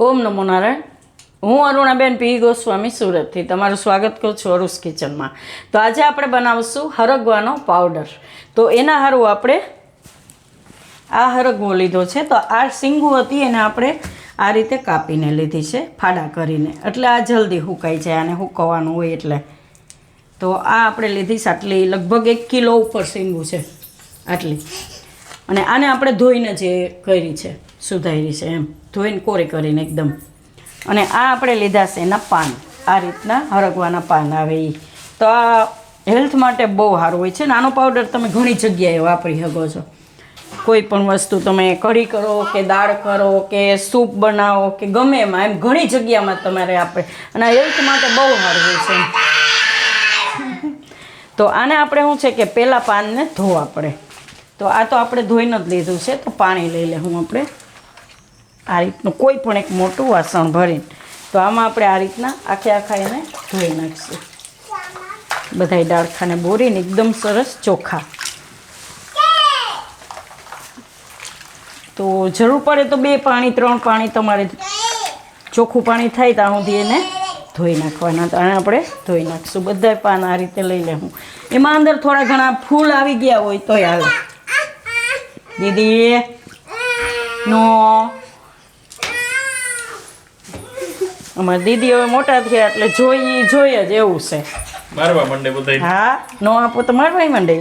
ઓમ નમો નારાયણ. હું અરુણાબેન પી ગોસ્વામી સુરતથી તમારું સ્વાગત કરું છું અરુસ કિચનમાં. તો આજે આપણે બનાવશું હરગવાનો પાવડર. તો એના હારું આપણે આ હરગવો લીધો છે. તો આ શીંગું હતી એને આપણે આ રીતે કાપીને લીધી છે, ફાડા કરીને, એટલે આ જલ્દી સુકાઈ જાય અને સુકવવાનું હોય એટલે. તો આ આપણે લીધી છે આટલી, લગભગ 1 કિલો ઉપર શીંગું છે આટલી. અને આને આપણે ધોઈને જે કરી છે, સુધારી છે એમ, ધોઈને કોરી કરીને એકદમ. અને આ આપણે લીધા છે એના પાન, આ રીતના હરગવાના પાન આવે એ. તો આ હેલ્થ માટે બહુ સારું હોય છે. નાનો પાવડર તમે ઘણી જગ્યાએ વાપરી શકો છો. કોઈ પણ વસ્તુ તમે કઢી કરો કે દાળ કરો કે સૂપ બનાવો કે ગમે એમાં, એમ ઘણી જગ્યામાં તમારે આપણે, અને હેલ્થ માટે બહુ સારું હોય છે. તો આને આપણે શું છે કે પહેલાં પાનને ધોવા પડે. તો આ તો આપણે ધોઈને જ લીધું છે. તો પાણી લઈ લે હું આપણે આ રીતનું કોઈ પણ એક મોટું વાસણ ભરીને. તો આમાં આપણે આ રીતના આખા એને ધોઈ નાખીશું. બધાય ડાળખાને બોરીને એકદમ સરસ ચોખ્ખા. તો જરૂર પડે તો 2 પાણી 3 પાણી તમારે ચોખ્ખું પાણી થાય ત્યાં સુધી એને ધોઈ નાખવાના. તો આને આપણે ધોઈ નાખીશું. બધા પાન આ રીતે લઈ લે હું. એમાં અંદર થોડા ઘણા ફૂલ આવી ગયા હોય તોય હાલે. દીદી નો અમારા દીદી હવે મોટા થયા એટલે જોઈએ જ એવું છે. મારવા માંડે બધા. હા, નો આપો તો મારવાય માંડે.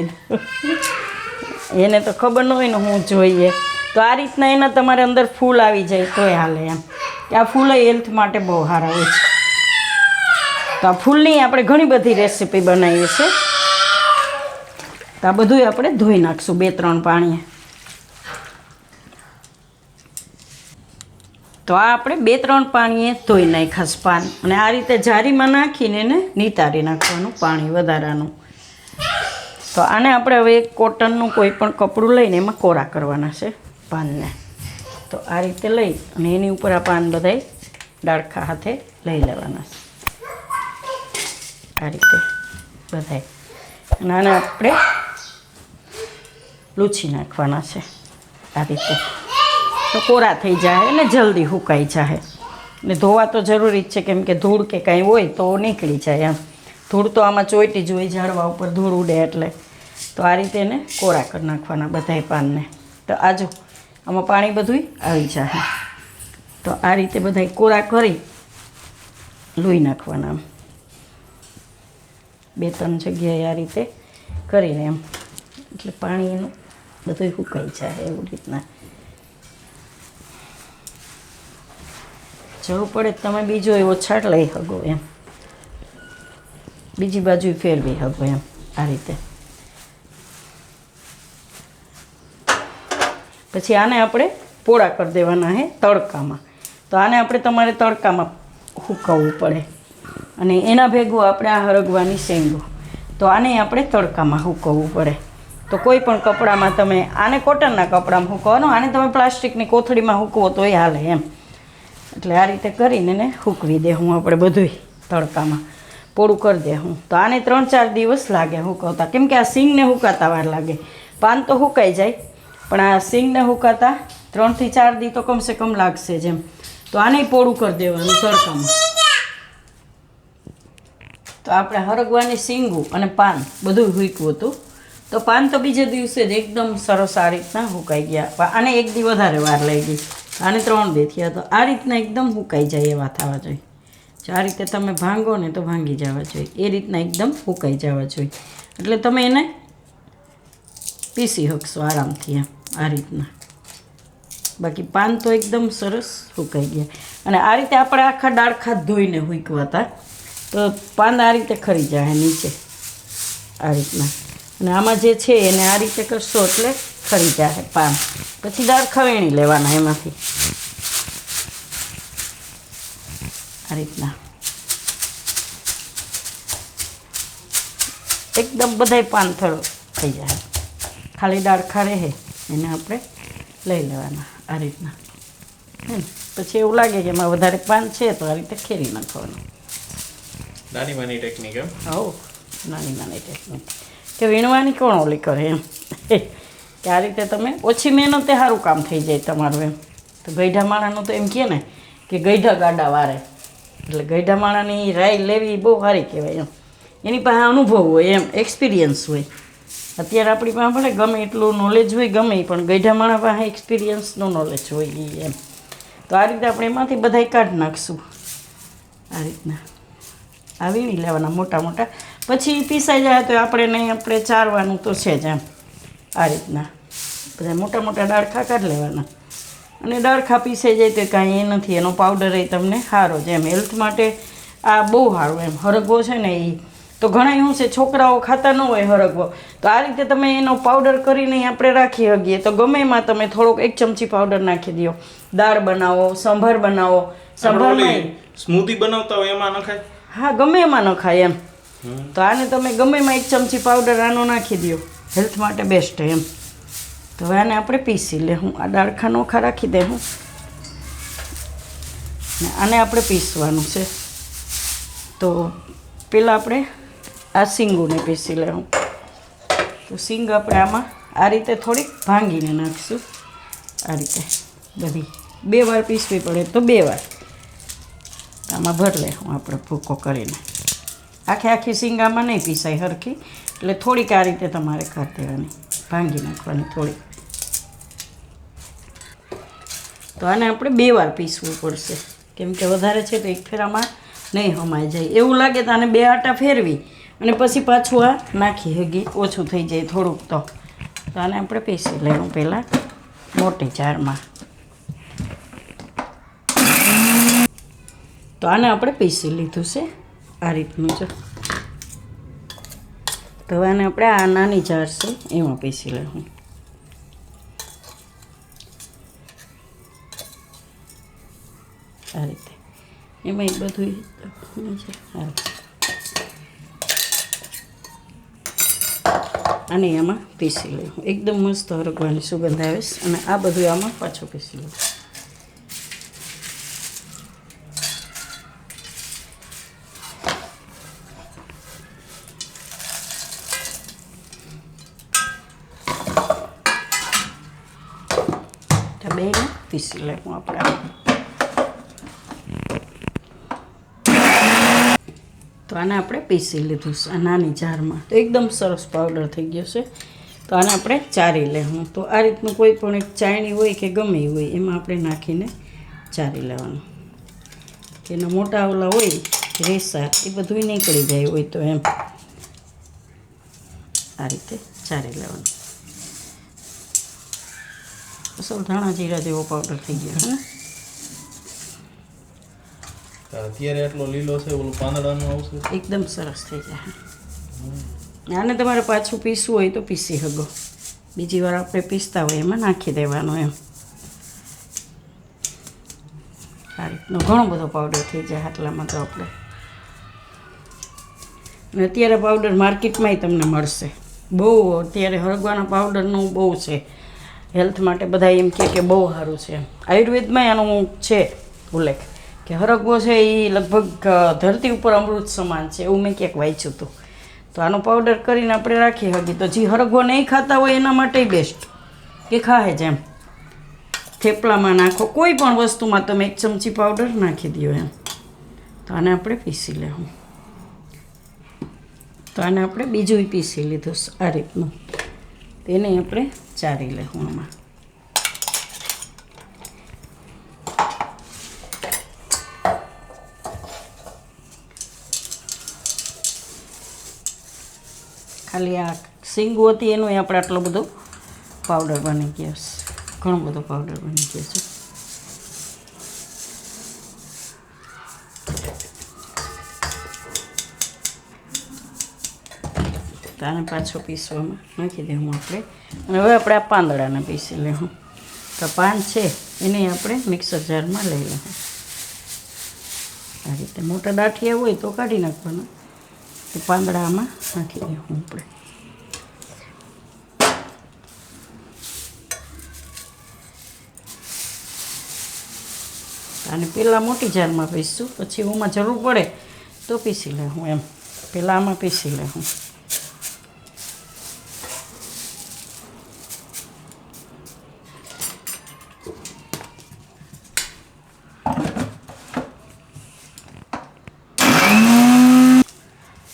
એને તો ખબર ન હોય ને હું જોઈએ. તો આ રીતના એના તમારે અંદર ફૂલ આવી જાય તોય હાલે એમ. કે આ ફૂલ હેલ્થ માટે બહુ સારા હોય છે. તો આ ફૂલની આપણે ઘણી બધી રેસીપી બનાવીએ છીએ. તો આ બધું આપણે ધોઈ નાખશું 2-3 પાણીએ. તો આ આપણે 2-3 પાણીએ ધોઈ નાખાશ પાન. અને આ રીતે જારીમાં નાખીને એને નિતારી નાખવાનું પાણી વધારાનું. તો આને આપણે હવે એક કોટનનું કોઈ પણ કપડું લઈને એમાં કોરા કરવાના છે પાનને. તો આ રીતે લઈ અને એની ઉપર આ પાન બધાય ડાળખા હાથે લઈ લેવાના છે આ રીતે બધાય. અને આને આપણે લૂછી નાખવાના છે આ રીતે. તો કોરા થઈ જાય અને જલ્દી સુકાઈ જાય. ને ધોવા તો જરૂરી જ છે, કેમ કે ધૂળ કે કાંઈ હોય તો નીકળી જાય એમ. ધૂળ તો આમાં ચોઈટી જ હોય, ઝાડવા ઉપર ધૂળ ઉડે એટલે. તો આ રીતે એને કોરા કરી નાખવાના બધાય પાનને. તો આજો આમાં પાણી બધું આવી જાય. તો આ રીતે બધાય કોરા કરી લૂઈ નાખવાના આમ 2-3 જગ્યાએ આ રીતે કરીને એમ, એટલે પાણી એનું બધું સુકાઈ જાય એવી રીતના. જરૂર પડે તમે બીજો એવો છાંટ લઈ શકો એમ, બીજી બાજુ ફેરવી શકો એમ આ રીતે. પછી આને આપણે પોળા કરી દેવાના છે તડકામાં. તો આને આપણે તમારે તડકામાં સૂકવવું પડે. અને એના ભેગું આપણે આ હરગવાની શીંગું, તો આને આપણે તડકામાં સૂકવવું પડે. તો કોઈ પણ કપડામાં તમે આને કોટનના કપડામાં સૂકવવાનું, આને તમે પ્લાસ્ટિકની કોથળીમાં સૂકવો તોય હાલે એમ. એટલે આ રીતે કરીને એને સૂકવી દે હું આપણે બધુંય તડકામાં પોળું કરી દે હું. તો આને 3-4 દિવસ લાગે સૂકવતા, કેમ કે આ શીંગને સુકાતા વાર લાગે. પાન તો સુકાઈ જાય, પણ આ શીંગને સુકાતા 3 થી 4 દી તો કમસે કમ લાગશે જ એમ. તો આને પોળું કરી દેવાનું તડકામાં. તો આપણે હરગવાની શીંગું અને પાન બધું સૂકવું હતું. તો પાન તો બીજે દિવસે જ એકદમ સરસ આ રીતના સુકાઈ ગયા. આને 1 દી વધારે વાર લઈ ગઈ, આને 3 દી થયા. તો આ રીતના એકદમ સુકાઈ જાય એવા થવા જોઈએ. જો આ રીતે તમે ભાંગો ને તો ભાંગી જવા જોઈએ, એ રીતના એકદમ સુકાઈ જવા જોઈએ. એટલે તમે એને પીસી શકશો આરામથી એમ આ રીતના. બાકી પાન તો એકદમ સરસ સુકાઈ ગયા. અને આ રીતે આપણે આખા ડાળખા ધોઈને સૂકવાતા, તો પાન આ રીતે ખરી જાય નીચે આ રીતના. અને આમાં જે છે એને આ રીતે કરશો એટલે ખરી જાય પાન. પછી ડાળખા વેણી લેવાના એમાંથી આ રીતના. એકદમ બધાય પાન થળો થઈ જાય, ખાલી ડાળખા રહે એને આપણે લઈ લેવાના આ રીતના. પછી એવું લાગે કે એમાં વધારે પાન છે તો આ રીતે ખેરી નાખવાનું. નાની નાની ટેકનિક એમ. હો, નાની ટેકનિક કે વીણવાની કોણ ઓલી કરે એમ. કે આ રીતે તમે ઓછી મહેનતે સારું કામ થઈ જાય તમારું એમ. તો ગઈઢા માણાનું તો એમ કહે ને કે ગઈઢા ગાડા વારે, એટલે ગઈઢા માણાની રાય લેવી બહુ સારી કહેવાય એમ. એની પાસે અનુભવ હોય એમ, એક્સપિરિયન્સ હોય. અત્યારે આપણી પાસે ભલે ગમે એટલું નોલેજ હોય ગમે ઈ, પણ ગઈઢા માણા પાસે એક્સપિરિયન્સનું નોલેજ હોય ઈ એમ. તો આ રીતે આપણે એમાંથી બધાય કાઢી નાખશું. આ રીતના આવી નહીં લેવાના મોટા મોટા, પછી પીસાઈ જાય તો આપણે ચારવાનું તો છે જ એમ. આ રીતના બધા મોટા મોટા ડાળખા કાઢી લેવાના, અને ડાળખા પીસાઈ જાય તો કાંઈ એ નથી, એનો પાવડર એ તમને સારો છે એમ. હેલ્થ માટે આ બહુ સારું એમ. હરગવો છે ને એ તો ઘણા શું છે, છોકરાઓ ખાતા ન હોય હરગવો, તો આ રીતે તમે એનો પાવડર કરીને આપણે રાખી શકીએ. તો ગમે એમાં તમે થોડોક 1 ચમચી પાવડર નાખી દો. દાળ બનાવો, સંભાર બનાવો, સંભારમાં સ્મૂધી બનાવતા હોય એમાં નખાય? હા, ગમે એમાં નખાય એમ. તો આને તમે ગમે એમાં 1 ચમચી પાવડર આનો નાખી દો, હેલ્થ માટે બેસ્ટ એમ. તો હવે આને આપણે પીસી લેવું. આ ડાળખા નોખા રાખી દેવું ને આને આપણે પીસવાનું છે. તો પહેલાં આપણે આ સિંગુને પીસી લેવું. તો સિંગ આપણે આમાં આ રીતે થોડીક ભાંગીને નાખીશું. આ રીતે બધી 2 વાર પીસવી પડે તો 2 વાર આમાં ભર લેવું આપણે ભૂકો કરીને. આખી સિંગ આમાં નહીં પીસાય સરખી, એટલે થોડીક આ રીતે તમારે કરી દેવાની, ભાંગી નાખવાની થોડીક. તો આને આપણે 2 વાર પીસવું પડશે, કેમ કે વધારે છે તો એક ફેરામાં નહીં હમાઈ જાય. એવું લાગે તો આને 2 આટા ફેરવી અને પછી પાછું આ નાખી હગી, ઓછું થઈ જાય થોડુંક. તો આને આપણે પીસી લેવું પહેલાં મોટી જારમાં. તો આને આપણે પીસી લીધું છે આ રીતનું છે. તો હવે આને આપણે આ નાની જાર છે એમાં પીસી લેવું. આ રીતે એમાં બધું અને એમાં પીસી લેવું. એકદમ મસ્ત હરગવાની સુગંધ આવે છે. અને આ બધું આમાં પાછું પીસી લેવું. બેને પીસી લેવું આપણે. તો આને આપણે પીસી લીધું છે આ નાની જારમાં. તો એકદમ સરસ પાવડર થઈ ગયો છે. તો આને આપણે ચારી લેવું. તો આ રીતનું કોઈ પણ એક ચાયણી હોય કે ગમે એ હોય એમાં આપણે નાખીને ચારી લેવાનું. કે એના મોટા ઓલા હોય રેસા એ બધું નીકળી જાય હોય તો એમ આ રીતે ચારી લેવાનું. અસલ ધાણા જીરા જેવો પાવડર થઈ ગયો હે ને. અત્યારે આટલો લીલો છે, ઓલું પાંદડાનું આવશે એકદમ સરસ થઈ જાય. આને તમારે પાછું પીસવું હોય તો પીસી શકો. બીજી વાર આપણે પીસતા હોય એમાં નાખી દેવાનું એમ. આ રીતનો ઘણો બધો પાવડર થઈ જાય આટલામાં તો આપણે. અને અત્યારે પાવડર માર્કેટમાંય તમને મળશે બહુ. અત્યારે હરગવાના પાવડરનું બહુ છે હેલ્થ માટે. બધા એમ કે બહુ સારું છે. આયુર્વેદમાં એનું છે ઉલ્લેખ કે હરગવો છે એ લગભગ ધરતી ઉપર અમૃત સમાન છે, એવું મેં ક્યાંક વાંચ્યું હતું. તો આનો પાવડર કરીને આપણે રાખી શકીએ. તો જે હરગવો નહીં ખાતા હોય એના માટે બેસ્ટ, કે ખાય જ એમ. થેપલામાં નાખો, કોઈ પણ વસ્તુમાં તમે 1 ચમચી પાવડર નાખી દો એમ. તો આને આપણે પીસી લેવું. તો આને આપણે બીજું પીસી લીધું આ રીતનું. તેને આપણે ચારી લેવું આમાં. ખાલી આ સિંગુ હતી એનું આપણે આટલો બધો પાવડર બની ગયો છે. ઘણો બધો પાવડર બની ગયો છે. તો આને પાછો પીસવામાં નાખી દેવું આપણે. અને હવે આપણે આ પાંદડાને પીસી લેવું. તો પાન છે એને આપણે મિક્સર જારમાં લઈ લેવું. આ રીતે મોટા દાંઠિયા હોય તો કાઢી નાખવાના. તો પાંદડા આમાં નાખી દેવું આપણે. અને પહેલાં મોટી જારમાં પીસશું, પછી ઓમાં જરૂર પડે તો પીસી લેવું એમ. પહેલાં આમાં પીસી લેવું.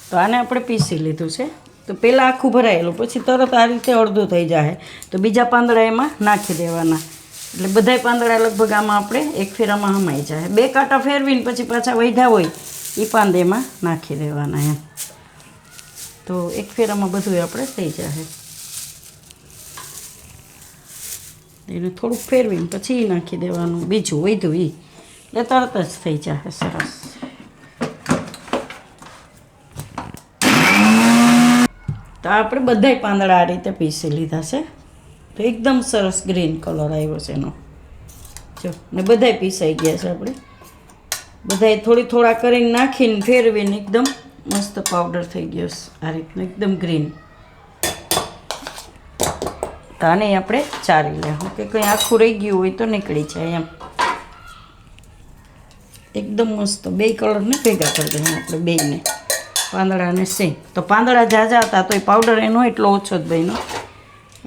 તો આને આપણે પીસી લીધું છે. તો પહેલાં આખું ભરાયેલું, પછી તરત આ રીતે અડધું થઈ જાય. તો બીજા પાંદડા એમાં નાખી દેવાના, એટલે બધાય પાંદડા લગભગ આમાં આપણે એક ફેરામાં હમાઈ જાય. 2 કાંટા ફેરવીને પછી પાછા વૈધા હોય એ પાંદેમાં નાખી દેવાના એમ. તો એક ફેરામાં બધું આપણે થઈ જાય. એને થોડુંક ફેરવીને પછી એ નાખી દેવાનું, બીજું વૈધું એ, એટલે તરત જ થઈ જાય સરસ. તો આપણે બધાય પાંદડા આ રીતે પીસી લીધા છે. તો એકદમ સરસ ગ્રીન કલર આવ્યો છે એનો, જો. ને બધાય પીસાઈ ગયા છે આપણે. બધાય થોડા કરીને નાખીને ફેરવીને એકદમ મસ્ત પાવડર થઈ ગયો છે આ રીતનો, એકદમ ગ્રીન. તો આને આપણે ચારી લેવું, કે કંઈ આખું રહી ગયું હોય તો નીકળી જાય એમ. એકદમ મસ્ત 2 કલરને ભેગા કરી દઈએ આપણે બેયને, પાંદડા અને સિંગ. તો પાંદડા ઝાઝા હતા તો એ પાવડર એનો એટલો ઓછો જ બન્યો,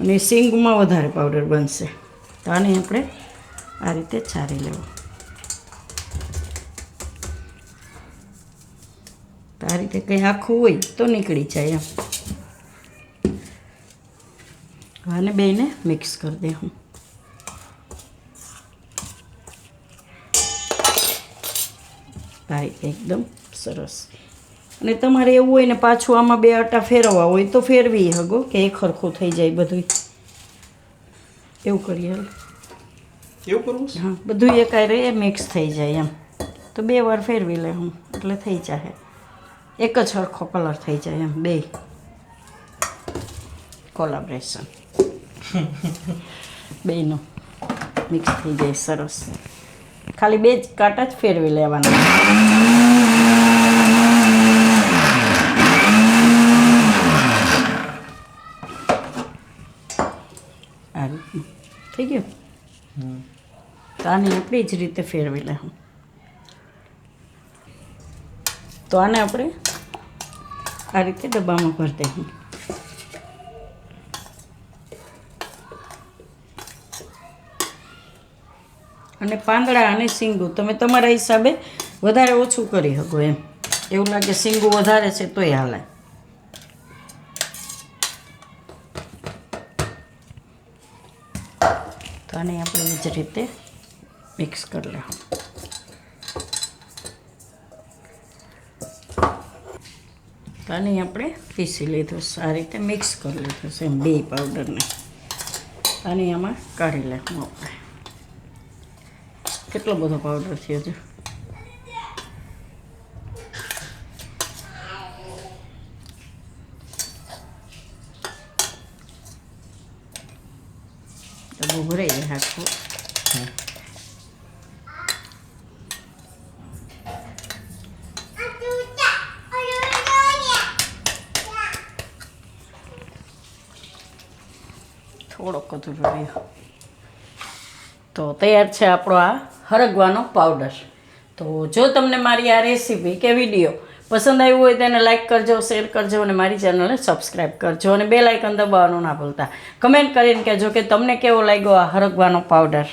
અને સિંગમાં વધારે પાવડર બનશે. તો આને આપણે આ રીતે ચારી લેવું. તો આ રીતે કંઈ આખું હોય તો નીકળી જાય એમ. આને બેયને મિક્સ કરી દે હું. આ રીતે એકદમ સરસ. અને તમારે એવું હોય ને પાછું આમાં 2 આટા ફેરવવા હોય તો ફેરવી હગો, કે એક સરખું થઈ જાય બધું. એવું કરીએ, એવું કરવું છે? હા, બધું એકાય રહે મિક્સ થઈ જાય એમ. તો 2 વાર ફેરવી લે હું, એટલે થઈ જાય એક જ સરખો કલર થઈ જાય એમ. 2 કોલાબ્રેશન બેયનો મિક્સ થઈ જાય સરસ. ખાલી 2 જ કાંટા જ ફેરવી લેવાના. આ રીતનું થઈ ગયું. તો આને આપણી જ રીતે ફેરવી લેવું. તો આને આપણે આ રીતે ડબ્બામાં ભરી દઈએ. અને પાંદડા અને સિંગું તમે તમારા હિસાબે વધારે ઓછું કરી શકો એમ. એવું લાગે સિંગું વધારે છે તોય હાલે. તો આને આપણે એ જ રીતે મિક્સ કરી લેવું. તો આને આપણે પીસી લીધું, આ રીતે મિક્સ કરી લીધું છે એમ 2 પાવડરને. આને આમાં કાઢી લેવું આપણે. કેટલો બધો પાવડર થયો છે. ડબ્બો ભરાઈ જાય આખું. થોડોક અધૂરો રહ્યો. તો તૈયાર છે આપણો આ હરગવાનો પાવડર. તો જો તમને મારી આ રેસીપી કે વિડીયો પસંદ આવ્યું હોય તો એને લાઇક કરજો, શેર કરજો અને મારી ચેનલને સબસ્ક્રાઈબ કરજો. અને બેલ આઇકન દબાવવાનું ના ભૂલતા. કમેન્ટ કરીને કહેજો કે તમને કેવો લાગ્યો આ હરગવાનો પાવડર.